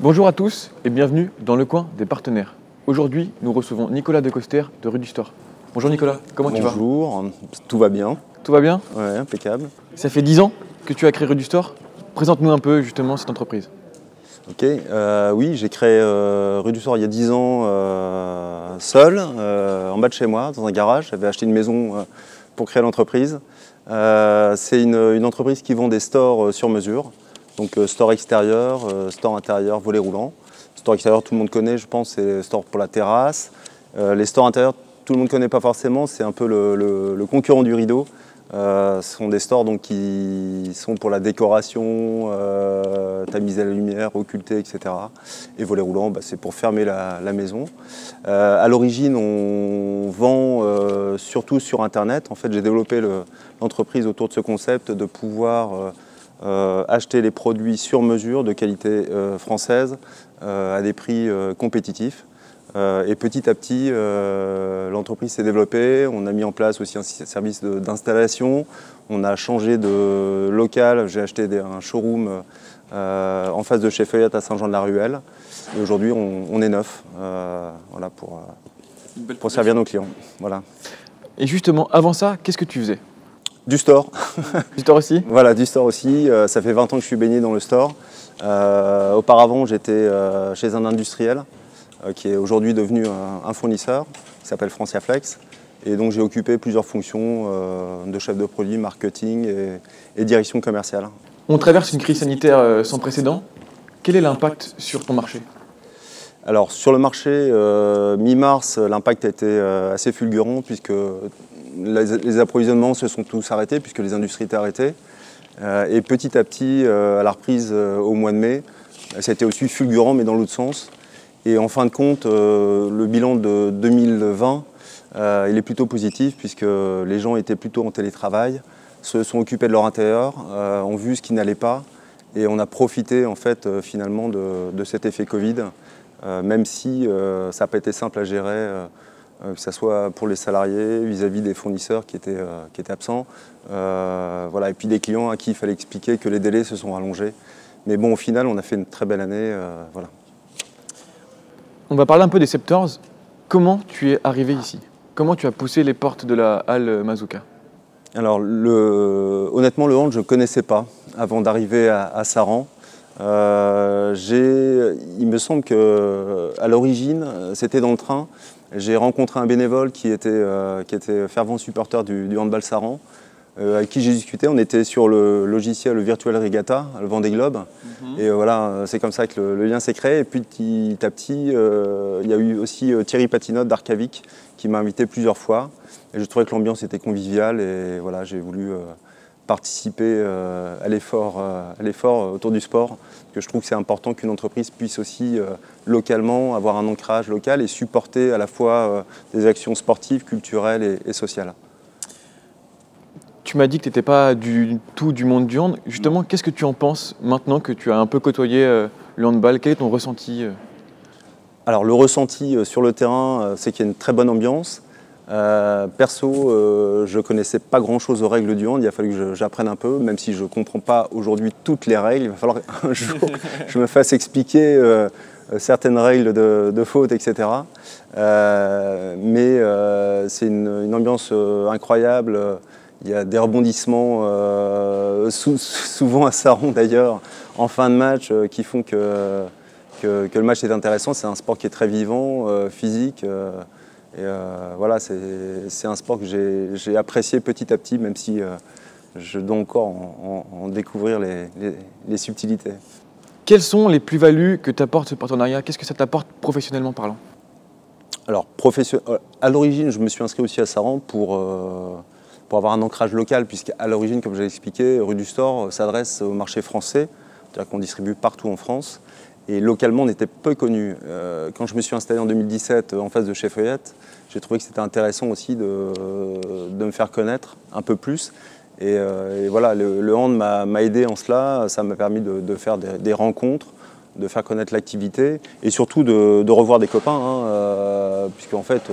Bonjour à tous et bienvenue dans le coin des partenaires. Aujourd'hui, nous recevons Nicolas Decoster de Rue du Store. Bonjour Nicolas, comment tu vas? Bonjour, tout va bien. Tout va bien? Ouais, impeccable. Ça fait 10 ans que tu as créé Rue du Store. Présente-nous un peu justement cette entreprise. Ok, oui, j'ai créé Rue du Store il y a 10 ans seul, en bas de chez moi, dans un garage. J'avais acheté une maison pour créer l'entreprise. C'est une entreprise qui vend des stores sur mesure. Donc store extérieur, store intérieur, volet roulant. Store extérieur, tout le monde connaît, je pense, c'est le store pour la terrasse. Les stores intérieurs, tout le monde ne connaît pas forcément, c'est un peu le concurrent du rideau. Ce sont des stores donc, qui sont pour la décoration, tamiser la lumière, occulter, etc. Et volet roulant, c'est pour fermer la maison. À l'origine, on vend surtout sur Internet. En fait, j'ai développé l'entreprise autour de ce concept de pouvoir acheter les produits sur mesure de qualité française à des prix compétitifs. Et petit à petit, l'entreprise s'est développée. On a mis en place aussi un service d'installation. On a changé de local. J'ai acheté un showroom en face de chez Feuillette à Saint-Jean-de-la-Ruelle. Et aujourd'hui, on est neuf voilà, pour servir nos clients. Voilà. Et justement, avant ça, qu'est-ce que tu faisais? Du store. Du store aussi? Voilà, du store aussi. Ça fait 20 ans que je suis baigné dans le store. Auparavant, j'étais chez un industriel qui est aujourd'hui devenu un fournisseur, qui s'appelle Franciaflex. Et donc j'ai occupé plusieurs fonctions de chef de produit, marketing et direction commerciale. On traverse une crise sanitaire sans précédent. Quel est l'impact sur ton marché? Alors sur le marché, mi-mars, l'impact a été assez fulgurant puisque les approvisionnements se sont tous arrêtés puisque les industries étaient arrêtées. Et petit à petit, à la reprise au mois de mai, ça a été aussi fulgurant mais dans l'autre sens. Et en fin de compte, le bilan de 2020, il est plutôt positif puisque les gens étaient plutôt en télétravail, se sont occupés de leur intérieur, ont vu ce qui n'allait pas et on a profité en fait finalement de cet effet Covid, même si ça n'a pas été simple à gérer, que ce soit pour les salariés vis-à-vis des fournisseurs qui étaient absents, voilà, et puis des clients à qui il fallait expliquer que les délais se sont rallongés. Mais bon, au final, on a fait une très belle année. Voilà. On va parler un peu des Septors. Comment tu es arrivé ici? Comment tu as poussé les portes de la halle Mazouka? Alors, honnêtement, le hand, je ne connaissais pas avant d'arriver à Saran. Il me semble qu'à l'origine, c'était dans le train. J'ai rencontré un bénévole qui était fervent supporter du handball Saran, avec qui j'ai discuté. On était sur le logiciel Virtual Regatta, le Vendée Globe. Et voilà, c'est comme ça que le lien s'est créé. Et puis petit à petit, il y a eu aussi Thierry Patinotte d'Arcavic qui m'a invité plusieurs fois. Et je trouvais que l'ambiance était conviviale et voilà, j'ai voulu participer à l'effort autour du sport. Parce que je trouve que c'est important qu'une entreprise puisse aussi localement avoir un ancrage local et supporter à la fois des actions sportives, culturelles et sociales. Tu m'as dit que tu n'étais pas du tout du monde du hand. Justement, qu'est-ce que tu en penses maintenant que tu as un peu côtoyé le handball? Quel est ton ressenti? Alors le ressenti sur le terrain, c'est qu'il y a une très bonne ambiance. Perso, je ne connaissais pas grand-chose aux règles du hand, il a fallu que j'apprenne un peu, même si je ne comprends pas aujourd'hui toutes les règles. Il va falloir un jour que je me fasse expliquer certaines règles de faute, etc. Mais c'est une ambiance incroyable. Il y a des rebondissements, souvent à Saran d'ailleurs, en fin de match, qui font que le match est intéressant. C'est un sport qui est très vivant, physique. Voilà, c'est un sport que j'ai apprécié petit à petit, même si je dois encore en découvrir les subtilités. Quelles sont les plus-values que t'apporte ce partenariat? Qu'est-ce que ça t'apporte professionnellement parlant? Alors, à l'origine, je me suis inscrit aussi à Saran pour avoir un ancrage local, puisqu'à l'origine, comme je l'ai expliqué, Rue du Store s'adresse au marché français, c'est-à-dire qu'on distribue partout en France. Et localement, on était peu connu. Quand je me suis installé en 2017 en face de chez Feuillette, j'ai trouvé que c'était intéressant aussi de me faire connaître un peu plus. Et voilà, le hand m'a aidé en cela. Ça m'a permis de faire des rencontres, de faire connaître l'activité et surtout de revoir des copains, puisqu'en fait,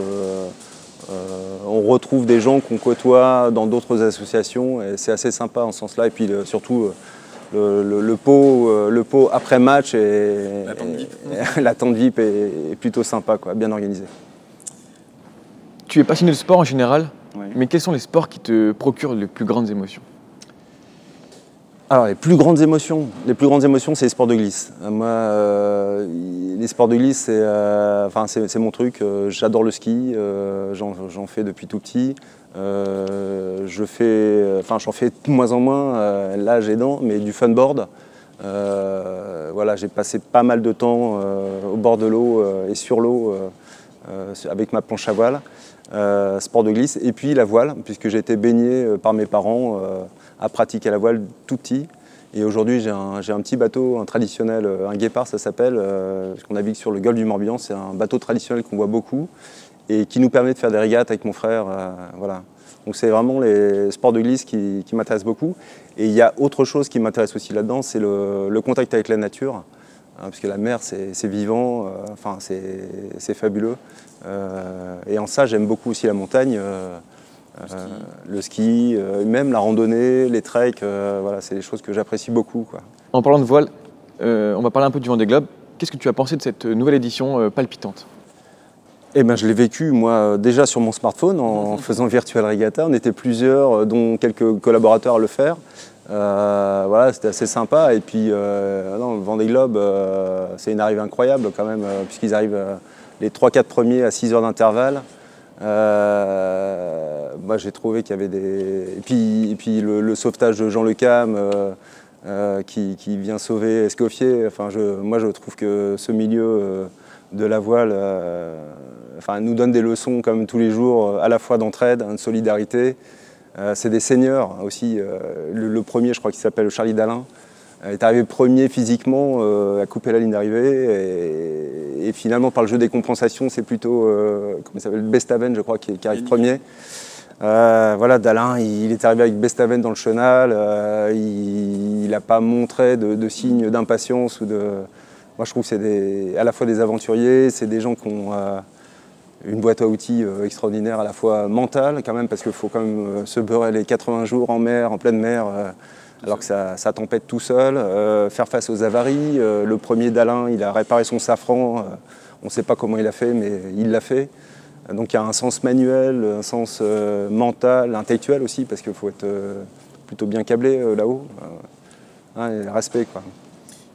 on retrouve des gens qu'on côtoie dans d'autres associations et c'est assez sympa en ce sens-là. Et puis surtout, le pot après match et l'attente VIP est plutôt sympa, quoi, bien organisée. Tu es passionné de sport en général, Oui. mais quels sont les sports qui te procurent les plus grandes émotions? Alors les plus grandes émotions, c'est les sports de glisse. Moi, les sports de glisse, c'est mon truc. J'adore le ski, j'en fais depuis tout petit. J'en fais de moins en moins, l'âge aidant, mais du funboard. Voilà, j'ai passé pas mal de temps au bord de l'eau et sur l'eau avec ma planche à voile. Sport de glisse, et puis la voile, puisque j'ai été baigné par mes parents à pratiquer la voile tout petit. Et aujourd'hui, j'ai un petit bateau, un traditionnel, un guépard ça s'appelle, parce qu'on navigue sur le golfe du Morbihan. C'est un bateau traditionnel qu'on voit beaucoup et qui nous permet de faire des régates avec mon frère. Voilà. Donc c'est vraiment les sports de glisse qui m'intéressent beaucoup. Et il y a autre chose qui m'intéresse aussi là-dedans, c'est le contact avec la nature. Parce que la mer, c'est vivant, c'est fabuleux. Et en ça, j'aime beaucoup aussi la montagne, le ski, même la randonnée, les treks. Voilà, c'est des choses que j'apprécie beaucoup, quoi. En parlant de voile, on va parler un peu du Vendée Globe. Qu'est-ce que tu as pensé de cette nouvelle édition palpitante? Eh ben, je l'ai vécu, moi, déjà sur mon smartphone, en faisant Virtual Regatta. On était plusieurs, dont quelques collaborateurs à le faire. Voilà, c'était assez sympa. Et puis, non, le Vendée Globe, c'est une arrivée incroyable quand même, puisqu'ils arrivent les 3-4 premiers à 6 heures d'intervalle. Moi, j'ai trouvé qu'il y avait des... Et puis le sauvetage de Jean Le Cam, qui vient sauver Escoffier. Enfin, moi, je trouve que ce milieu de la voile nous donne des leçons comme tous les jours, à la fois d'entraide, de solidarité. C'est des seniors aussi. Le premier, je crois qu'il s'appelle Charlie Dalin, est arrivé premier physiquement, à couper la ligne d'arrivée. Et finalement, par le jeu des compensations, c'est plutôt comment il s'appelle, Bestaven, je crois, qui arrive premier. Voilà, Dalin, il est arrivé avec Bestaven dans le chenal. Il n'a pas montré de signes d'impatience ou de... Moi, je trouve que c'est à la fois des aventuriers, c'est des gens qui ont une boîte à outils extraordinaire, à la fois mentale quand même, parce qu'il faut quand même se beurrer les 80 jours en mer, en pleine mer, alors que ça tempête tout seul, faire face aux avaries. Le premier Dalin, il a réparé son safran, on ne sait pas comment il a fait, mais il l'a fait. Donc il y a un sens manuel, un sens mental, intellectuel aussi, parce qu'il faut être plutôt bien câblé là-haut. Respect, quoi.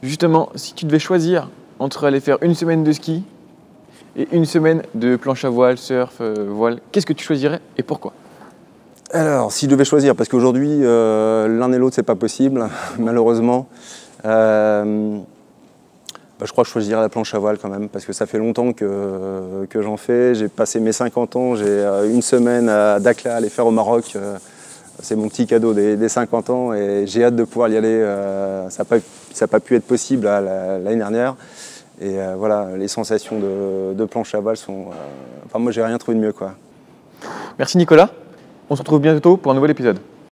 Justement, si tu devais choisir entre aller faire une semaine de ski et une semaine de planche à voile, surf, voile, qu'est-ce que tu choisirais et pourquoi? Alors, si je devais choisir, parce qu'aujourd'hui, l'un et l'autre, c'est pas possible, malheureusement. Je crois que je choisirais la planche à voile quand même, parce que ça fait longtemps que j'en fais. J'ai passé mes 50 ans, j'ai une semaine à Dakhla, aller faire au Maroc. C'est mon petit cadeau des 50 ans et j'ai hâte de pouvoir y aller. Ça n'a pas pu être possible l'année dernière. Et voilà, les sensations de planche à voile sont... moi, j'ai rien trouvé de mieux, quoi. Merci Nicolas. On se retrouve bientôt pour un nouvel épisode.